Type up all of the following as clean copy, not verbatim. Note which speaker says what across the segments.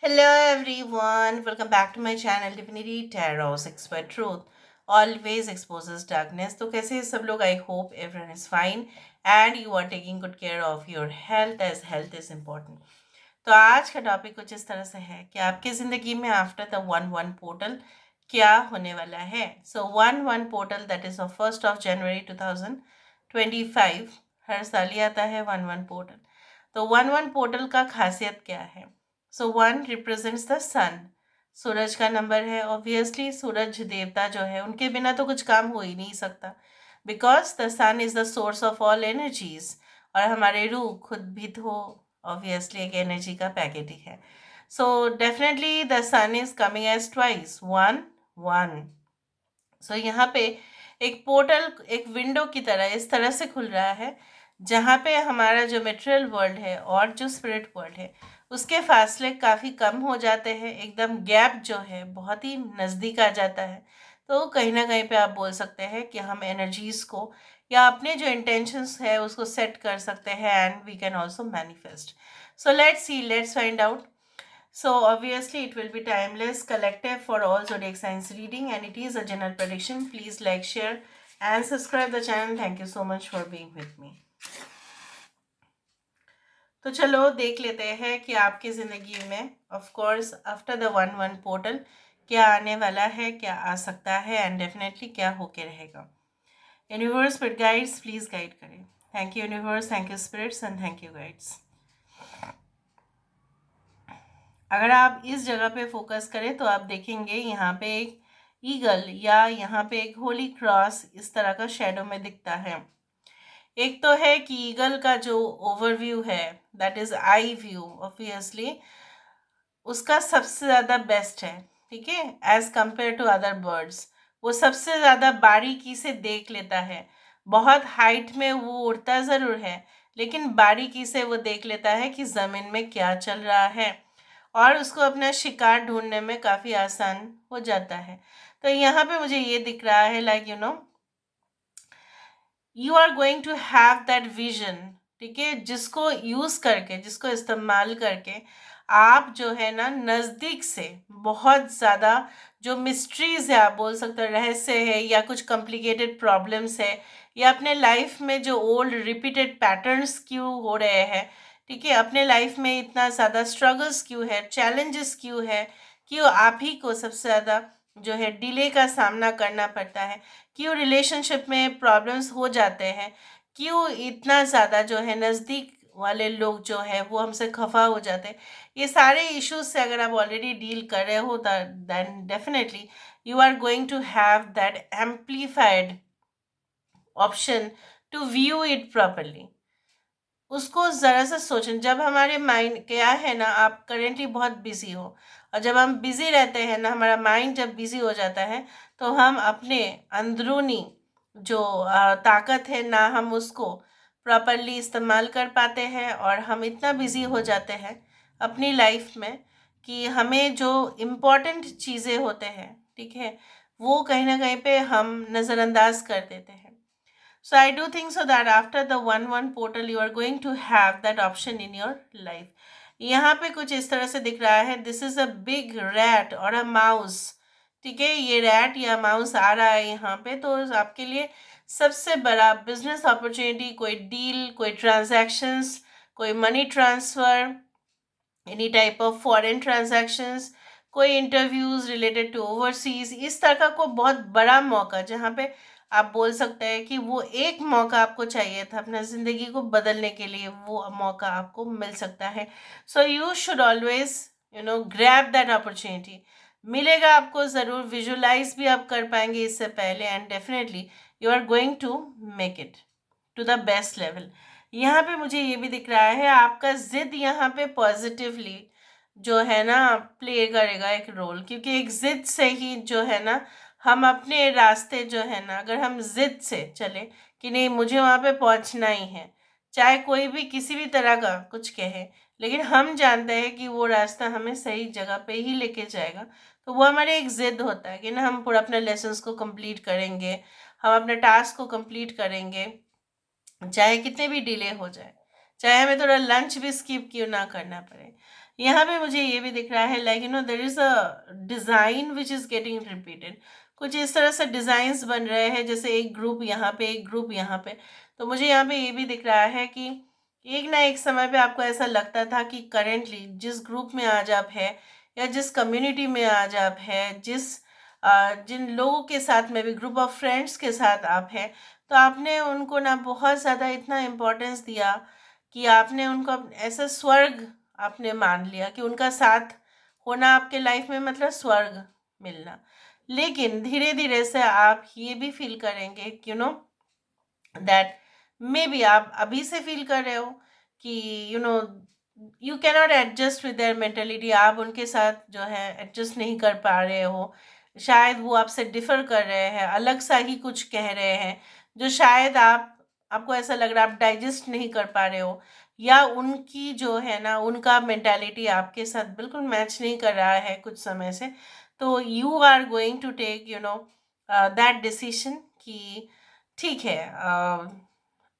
Speaker 1: Hello everyone, welcome back to my channel Divinity Tarot Six by Truth always exposes darkness. तो कैसे हैं सब लोग? I hope everyone is fine and you are taking good care of your health as health is important. तो आज का topic कुछ इस तरह से है कि आपकी ज़िंदगी में आफ्टर द 1-1 पोर्टल क्या होने वाला है. सो 1-1 पोर्टल दैट इज़ ऑफ 1 जनवरी 2025 हर साल ही आता है 1-1 पोर्टल. तो 1-1 पोर्टल का खासियत क्या है? सो 1 रिप्रेजेंट्स द सन. सूरज का नंबर है. ऑब्वियसली सूरज देवता जो है उनके बिना तो कुछ काम हो ही नहीं सकता, because the sun is the source of all energies. और हमारे रूह खुद भी तो ऑब्वियसली एक एनर्जी का पैकेट ही है. So definitely the sun is coming as twice 1-1. So यहाँ पे एक पोर्टल, एक विंडो की तरह इस तरह से खुल रहा है जहाँ पे हमारा जो मेटेरियल वर्ल्ड है और जो स्पिरिट वर्ल्ड है उसके फासले काफ़ी कम हो जाते हैं. एकदम गैप जो है बहुत ही नज़दीक आ जाता है. तो कहीं ना कहीं पे आप बोल सकते हैं कि हम एनर्जीज़ को या अपने जो इंटेंशंस है उसको सेट कर सकते हैं and we can also manifest. So let's see, let's find out. So obviously it will be timeless, collective for all zodiac signs reading, and it is a general prediction. Please like, share and subscribe the channel. Thank you so much for being with me. तो चलो देख लेते हैं कि आपकी ज़िंदगी में of course after the 1-1 portal क्या आने वाला है, क्या आ सकता है एंड डेफिनेटली क्या होके रहेगा. Universe spirit guides please guide करें. Thank you universe, thank you spirits and thank you guides. अगर आप इस जगह पे फोकस करें तो आप देखेंगे यहाँ पे एक ईगल या यहाँ पे एक होली क्रॉस इस तरह का शेडो में दिखता है. एक तो है कि ईगल का जो ओवरव्यू है that is eye view, obviously उसका सबसे ज़्यादा बेस्ट है. ठीक है, as compare to other birds वो सबसे ज़्यादा बारीकी से देख लेता है. बहुत हाइट में वो उड़ता ज़रूर है लेकिन बारीकी से वो देख लेता है कि ज़मीन में क्या चल रहा है और उसको अपना शिकार ढूंढने में काफ़ी आसान हो जाता है. तो यहाँ पे मुझे ये दिख रहा है like you are going to have that vision. ठीक है, जिसको यूज़ करके, जिसको इस्तेमाल करके आप जो है ना नज़दीक से बहुत ज़्यादा जो मिस्ट्रीज़ है, आप बोल सकते हो रहस्य है या कुछ कॉम्प्लिकेटेड प्रॉब्लम्स है या अपने लाइफ में जो ओल्ड रिपीटेड पैटर्न्स क्यों हो रहे हैं, ठीक है, अपने लाइफ में इतना ज़्यादा स्ट्रगल्स क्यों है, चैलेंजेस क्यों है, क्यों आप ही को सबसे ज़्यादा जो है डिले का सामना करना पड़ता है, क्यों रिलेशनशिप में प्रॉब्लम्स हो जाते हैं, क्यों इतना ज़्यादा जो है नज़दीक वाले लोग जो है वो हमसे खफा हो जाते हैं. ये सारे इश्यूज से अगर आप ऑलरेडी डील कर रहे हो then definitely you are going to have that amplified option to view it properly. उसको ज़रा सा सोचें. जब हमारे माइंड क्या है ना, आप करेंटली बहुत बिजी हो और जब हम बिजी रहते हैं ना, हमारा माइंड जब बिजी हो जाता है तो हम अपने अंदरूनी जो ताकत है ना, हम उसको प्रॉपरली इस्तेमाल कर पाते हैं और हम इतना बिजी हो जाते हैं अपनी लाइफ में कि हमें जो इम्पोर्टेंट चीज़ें होते हैं, ठीक है, वो कहीं ना कहीं पे हम नज़रअंदाज कर देते हैं. So I do think so that after the 1-1 portal you are going to have that option in your life. यहाँ पे कुछ इस तरह से दिख रहा है. This is a big rat और अ माउस. ठीक है, ये रैट या माउस आ रहा है यहाँ पे, तो आपके लिए सबसे बड़ा बिजनेस अपॉर्चुनिटी, कोई डील, कोई ट्रांजैक्शंस, कोई money transfer, any type of foreign transactions, कोई इंटरव्यूज रिलेटेड टू ओवरसीज, इस तरह का कोई बहुत बड़ा मौका जहाँ पे आप बोल सकते हैं कि वो एक मौका आपको चाहिए था अपना ज़िंदगी को बदलने के लिए, वो मौका आपको मिल सकता है. So you should always grab that opportunity. मिलेगा आपको ज़रूर, विजुलाइज भी आप कर पाएंगे इससे पहले and definitely you are going to make it to the best level. यहाँ पे मुझे ये भी दिख रहा है आपका जिद यहाँ पे पॉजिटिवली जो है ना प्ले करेगा एक रोल, क्योंकि एक जिद से ही जो है ना हम अपने रास्ते जो है ना, अगर हम जिद से चले कि नहीं मुझे वहाँ पे पहुँचना ही है, चाहे कोई भी किसी भी तरह का कुछ कहे, लेकिन हम जानते हैं कि वो रास्ता हमें सही जगह पे ही लेके जाएगा, तो वो हमारे एक जिद होता है कि ना हम पूरा अपने लेसन्स को कंप्लीट करेंगे, हम अपने टास्क को कंप्लीट करेंगे, चाहे कितने भी डिले हो जाए, चाहे हमें थोड़ा लंच भी स्किप क्यों ना करना पड़े. यहाँ पे मुझे ये भी दिख रहा है like there is a design which is getting repeated. कुछ इस तरह से डिजाइन्स बन रहे हैं, जैसे एक ग्रुप यहाँ पे, एक ग्रुप यहाँ पे। तो मुझे यहाँ पे ये भी दिख रहा है कि एक ना एक समय पे आपको ऐसा लगता था कि करेंटली जिस ग्रुप में आज आप है, या जिस कम्युनिटी में आज आप है, जिन लोगों के साथ में भी ग्रुप ऑफ फ्रेंड्स के साथ आप हैं, तो आपने उनको ना बहुत ज़्यादा इतना इम्पोर्टेंस दिया कि आपने उनको ऐसा स्वर्ग आपने मान लिया कि उनका साथ होना आपके लाइफ में मतलब स्वर्ग मिलना। लेकिन धीरे धीरे से आप ये भी फील करेंगे कि दैट मे बी आप अभी से फील कर रहे हो कि you cannot adjust with their mentality. आप उनके साथ जो है एडजस्ट नहीं कर पा रहे हो, शायद वो आपसे डिफर कर रहे हैं, अलग सा ही कुछ कह रहे हैं जो शायद आपको ऐसा लग रहा है आप डाइजेस्ट नहीं कर पा रहे हो, या उनकी जो है ना उनका मेंटालिटी आपके साथ बिल्कुल मैच नहीं कर रहा है कुछ समय से। तो you are going to take that decision कि ठीक है,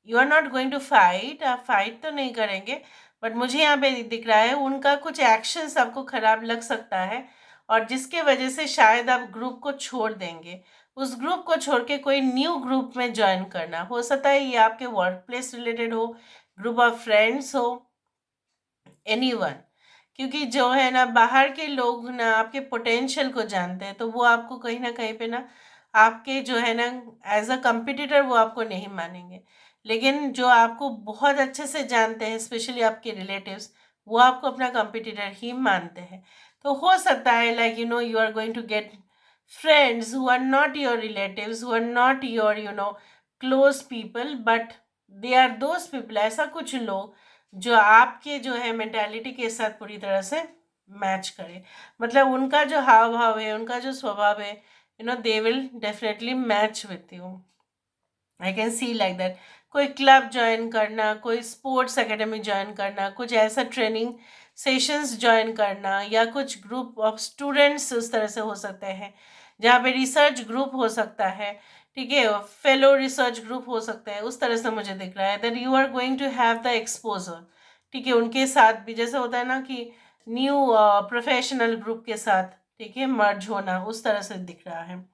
Speaker 1: you are not going to fight, आप फाइट तो नहीं करेंगे, बट मुझे यहाँ पे दिख रहा है उनका कुछ एक्शंस आपको खराब लग सकता है, और जिसके वजह से शायद आप ग्रुप को छोड़ देंगे। उस ग्रुप को छोड़ के कोई न्यू ग्रुप में ज्वाइन करना हो सकता है, ये आपके वर्क प्लेस रिलेटेड हो, ग्रुप ऑफ फ्रेंड्स हो, एनीवन। क्योंकि जो है ना बाहर के लोग ना आपके पोटेंशियल को जानते हैं, तो वो आपको कहीं ना कहीं पे ना आपके जो है ना एज अ कंपटीटर वो आपको नहीं मानेंगे। लेकिन जो आपको बहुत अच्छे से जानते हैं, स्पेशली आपके रिलेटिव्स, वो आपको अपना कंपटीटर ही मानते हैं। तो हो सकता है like you are going to get friends who are not your relatives, who are not your close people, but they are those people, ऐसा कुछ लोग जो आपके जो है मेंटालिटी के साथ पूरी तरह से मैच करे। मतलब उनका जो हाव भाव है, उनका जो स्वभाव है, they will definitely match with you. I can see like that. कोई क्लब ज्वाइन करना, कोई स्पोर्ट्स एकेडमी ज्वाइन करना, कुछ ऐसा ट्रेनिंग सेशंस ज्वाइन करना, या कुछ ग्रुप ऑफ स्टूडेंट्स उस तरह से हो सकते हैं जहाँ पे रिसर्च ग्रुप हो सकता है, ठीक है, फेलो रिसर्च ग्रुप हो सकता है। उस तरह से मुझे दिख रहा है that you are going to have the exposure. ठीक है, उनके साथ भी जैसे होता है ना कि न्यू प्रोफेशनल ग्रुप के साथ, ठीक है, मर्ज होना, उस तरह से दिख रहा है।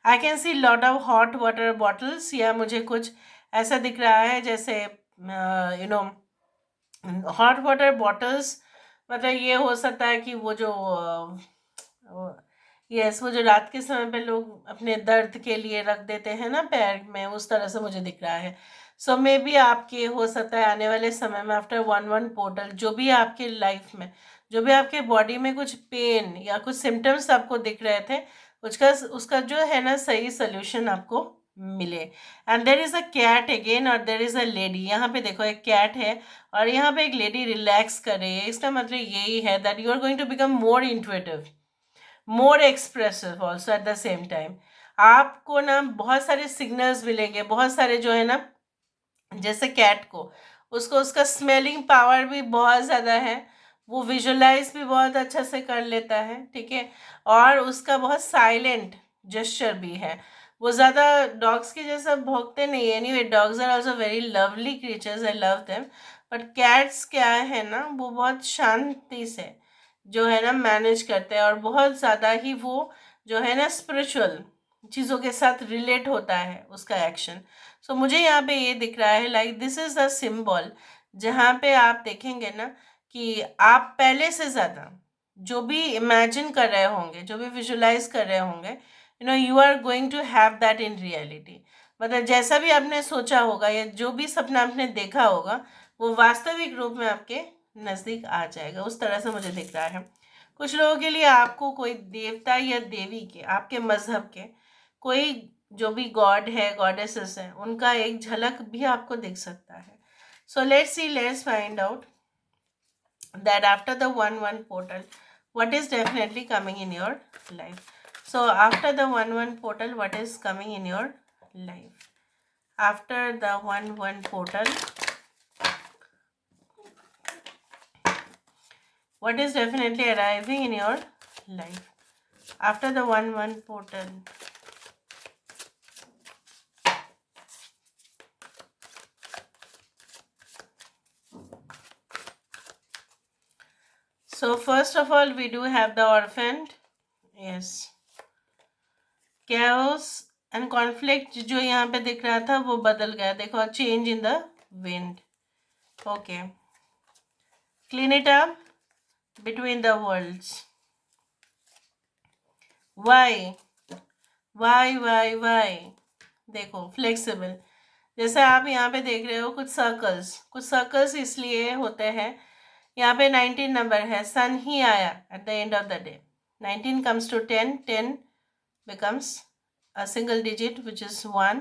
Speaker 1: I can see lot of hot water bottles, या मुझे कुछ ऐसा दिख रहा है जैसे नो हॉट वाटर बॉटल्स। मतलब ये हो सकता है कि वो जो यस, वो जो रात के समय पे लोग अपने दर्द के लिए रख देते हैं ना पैर में, उस तरह से मुझे दिख रहा है। सो मे बी आपके हो सकता है आने वाले समय में आफ्टर 1-1 पोर्टल, जो भी आपके लाइफ में, जो भी आपके बॉडी में कुछ पेन या कुछ सिम्टम्स आपको दिख रहे थे, उसका उसका जो है ना सही सोल्यूशन आपको मिले। And there is a cat again, और देर इज़ अ लेडी। यहाँ पे देखो एक कैट है, और यहाँ पे एक लेडी रिलैक्स कर रही है। इसका मतलब यही है that you are going to become more intuitive, more expressive also at the same time. आपको ना बहुत सारे सिग्नल्स मिलेंगे, बहुत सारे जो है ना, जैसे कैट को, उसको उसका स्मेलिंग पावर भी बहुत ज़्यादा है, वो विजुलाइज भी बहुत अच्छा से कर लेता है, ठीक है, और उसका बहुत साइलेंट जेस्चर भी है। वो ज़्यादा डॉग्स के जैसा भौंकते नहीं है। Anyway, dogs are also very lovely creatures, I love them, but cats क्या है ना, वो बहुत शांति से जो है ना मैनेज करते हैं, और बहुत ज़्यादा ही वो जो है ना स्पिरिचुअल चीज़ों के साथ रिलेट होता है उसका एक्शन। सो मुझे यहाँ पे ये दिख रहा है like this is a symbol, जहाँ पे आप देखेंगे ना कि आप पहले से ज़्यादा जो भी इमेजिन कर रहे होंगे, जो भी विजुलाइज कर रहे होंगे, you are going to have that in reality. मतलब जैसा भी आपने सोचा होगा, या जो भी सपना आपने देखा होगा, वो वास्तविक रूप में आपके नज़दीक आ जाएगा। उस तरह से मुझे दिख रहा है। कुछ लोगों के लिए आपको कोई देवता या देवी के, आपके मजहब के कोई जो भी गॉड है, गॉडेसेस हैं, उनका एक झलक भी आपको दिख सकता है। सो let's see, let's find out that after the 1-1 portal, what is definitely coming in your life. So after the 1-1 portal, what is coming in your life? After the 1-1 portal, what is definitely arriving in your life? After the 1-1 portal, So first of all, we do have the orphaned. Yes. Chaos and conflict जो यहाँ पे दिख रहा था वो बदल गया, देखो, change in the wind. Okay. Clean it up between the worlds. Why? Why? देखो, फ्लेक्सिबल, जैसे आप यहाँ पे देख रहे हो कुछ सर्कल्स इसलिए होते हैं, यहाँ पे 19 नंबर है, सन ही आया at the end of the day, 19 comes to 10, 10 becomes a single digit which is 1,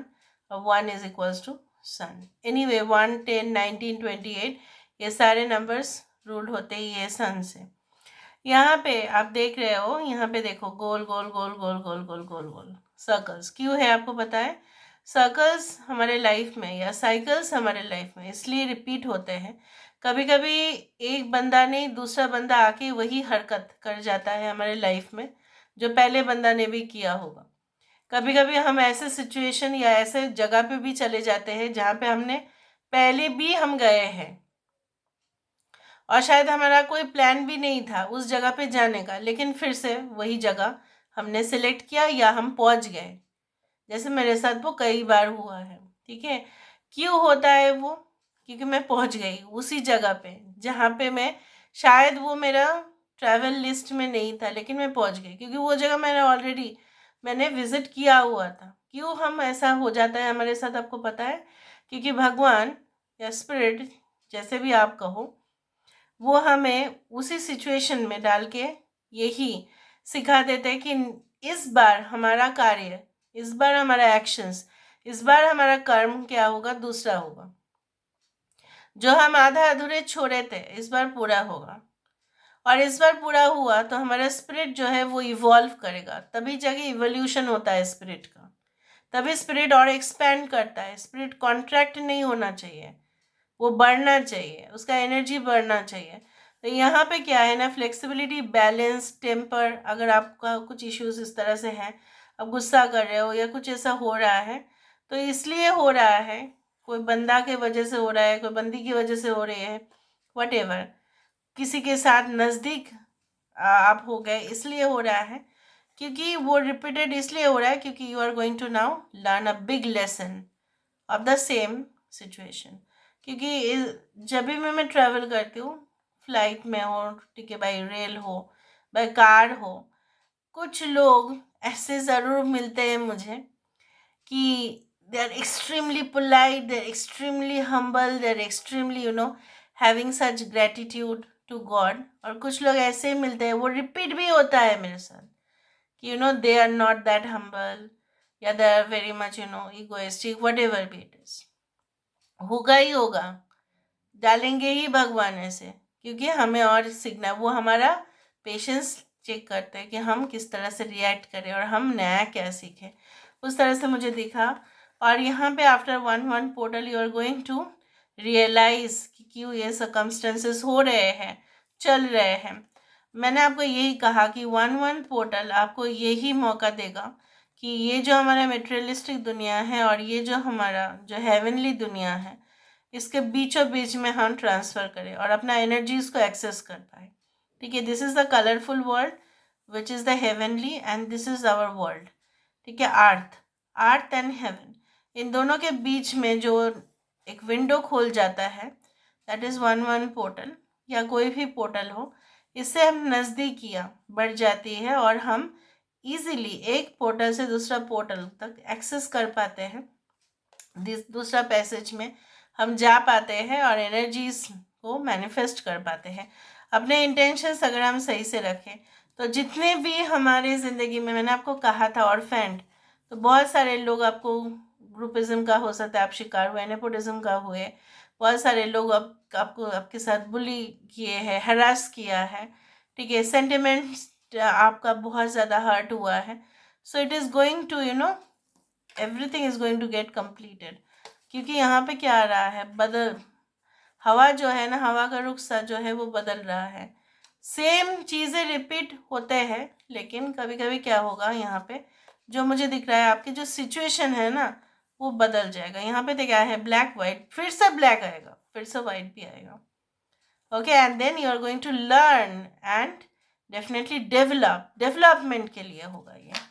Speaker 1: 1 is equals to sun. Anyway, 1, 10, 19, 28 ये सारे नंबर्स रूल होते ही ये सन से। यहाँ पे आप देख रहे हो, यहाँ पे देखो, गोल गोल गोल गोल गोल गोल गोल गोल सर्कल्स क्यों है आपको पता है? सर्कल्स हमारे लाइफ में या साइकिल्स हमारे लाइफ में इसलिए रिपीट होते हैं, कभी कभी एक बंदा नहीं दूसरा बंदा आके वही हरकत कर जाता है हमारे लाइफ में जो पहले बंदा ने भी किया होगा। कभी कभी हम ऐसे सिचुएशन या ऐसे जगह पे भी चले जाते हैं जहाँ पे हमने पहले भी हम गए हैं और शायद हमारा कोई प्लान भी नहीं था उस जगह पे जाने का, लेकिन फिर से वही जगह हमने सिलेक्ट किया या हम पहुंच गए। जैसे मेरे साथ वो कई बार हुआ है, ठीक है। क्यों होता है वो? क्योंकि मैं पहुंच गई उसी जगह पे जहाँ पे मैं शायद वो मेरा ट्रैवल लिस्ट में नहीं था, लेकिन मैं पहुंच गई क्योंकि वो जगह मैंने विजिट किया हुआ था। क्यों हम ऐसा हो जाता है हमारे साथ आपको पता है? क्योंकि भगवान या स्पिरिट जैसे भी आप कहो, वो हमें उसी सिचुएशन में डाल के यही सिखा देते हैं कि इस बार हमारा कार्य, इस बार हमारा एक्शंस, इस बार हमारा कर्म क्या होगा, दूसरा होगा। जो हम आधा अधूरे छोड़े थे इस बार पूरा होगा, और इस बार पूरा हुआ तो हमारा स्पिरिट जो है वो इवॉल्व करेगा, तभी जाके इवोल्यूशन होता है स्पिरिट का, तभी स्पिरिट और एक्सपैंड करता है। स्पिरिट कॉन्ट्रैक्ट नहीं होना चाहिए, वो बढ़ना चाहिए, उसका एनर्जी बढ़ना चाहिए। तो यहाँ पे क्या है ना, फ्लेक्सिबिलिटी, बैलेंस, टेम्पर, अगर आपका कुछ इश्यूज इस तरह से हैं, आप गुस्सा कर रहे हो या कुछ ऐसा हो रहा है, तो इसलिए हो रहा है, कोई बंदा के वजह से हो रहा है, कोई बंदी की वजह से हो रही है, वट किसी के साथ नज़दीक आप हो गए इसलिए हो रहा है, क्योंकि वो रिपीटेड इसलिए हो रहा है क्योंकि you are going to now learn a big lesson of the same situation. क्योंकि जब भी मैं ट्रैवल करती हूँ, फ्लाइट में हो, ठीक है, बाई रेल हो, बाई कार हो, कुछ लोग ऐसे ज़रूर मिलते हैं मुझे कि they are extremely polite, they are extremely humble, they are extremely having such gratitude to God. और कुछ लोग ऐसे मिलते हैं, वो रिपीट भी होता है मेरे साथ कि they are not that humble, या they are very much egoistic, whatever be it is, होगा ही होगा, डालेंगे ही भगवान ऐसे, क्योंकि हमें और सीखना, वो हमारा पेशेंस चेक करते हैं कि हम किस तरह से रिएक्ट करें और हम नया क्या सीखें। उस तरह से मुझे दिखा। और यहाँ पे after 1-1 portal you are going to realise कि क्यों ये सर्कमस्टेंसेस हो रहे हैं, चल रहे हैं। मैंने आपको यही कहा कि 1-1 पोर्टल आपको यही मौका देगा कि ये जो हमारा मेटेरियलिस्टिक दुनिया है और ये जो हमारा जो हेवनली दुनिया है, इसके बीचों बीच में हम ट्रांसफ़र करें और अपना एनर्जीज को एक्सेस कर पाए। ठीक है, this is the colourful world which is the heavenly, and this is our world. ठीक है, अर्थ एंड हेवन, इन दोनों के बीच में जो एक विंडो खोल जाता है, दैट इज़ 1-1 पोर्टल, या कोई भी पोर्टल हो, इससे हम नज़दीकियाँ बढ़ जाती है और हम इजीली एक पोर्टल से दूसरा पोर्टल तक एक्सेस कर पाते हैं, दूसरा पैसेज में हम जा पाते हैं और एनर्जीज को मैनिफेस्ट कर पाते हैं। अपने इंटेंशंस अगर हम सही से रखें तो जितने भी हमारे ज़िंदगी में, मैंने आपको कहा था ऑर्फेंड, तो बहुत सारे लोग आपको ग्रुपिज्म का हो सकता है आप शिकार हुए, नेपोटिज्म का हुए, बहुत सारे लोग आपको आपके साथ बुली किए हैं, हरास किया है, ठीक है, सेंटिमेंट्स आपका बहुत ज़्यादा हर्ट हुआ है। So it is going to everything is going to get completed, क्योंकि यहाँ पे क्या आ रहा है, हवा जो है ना, हवा का रुख सा जो है वो बदल रहा है। सेम चीज़ें रिपीट होते हैं, लेकिन कभी कभी क्या होगा, यहाँ पे जो मुझे दिख रहा है, आपकी जो सिचुएशन है ना वो बदल जाएगा। यहाँ पे तो क्या है, ब्लैक वाइट, फिर से ब्लैक आएगा, फिर से वाइट भी आएगा। Okay, and then you are going to learn and definitely development के लिए होगा ये।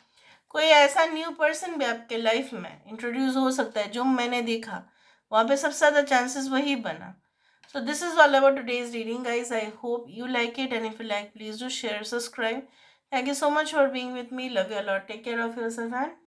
Speaker 1: कोई ऐसा न्यू पर्सन भी आपके लाइफ में इंट्रोड्यूस हो सकता है, जो मैंने देखा वहाँ पे सबसे ज़्यादा चांसेस वही बना। So this is all about today's reading, guys. I hope you like it, and if you like, please do share, subscribe. Thank you so much for being with me. Love you a lot. Take care of yourself and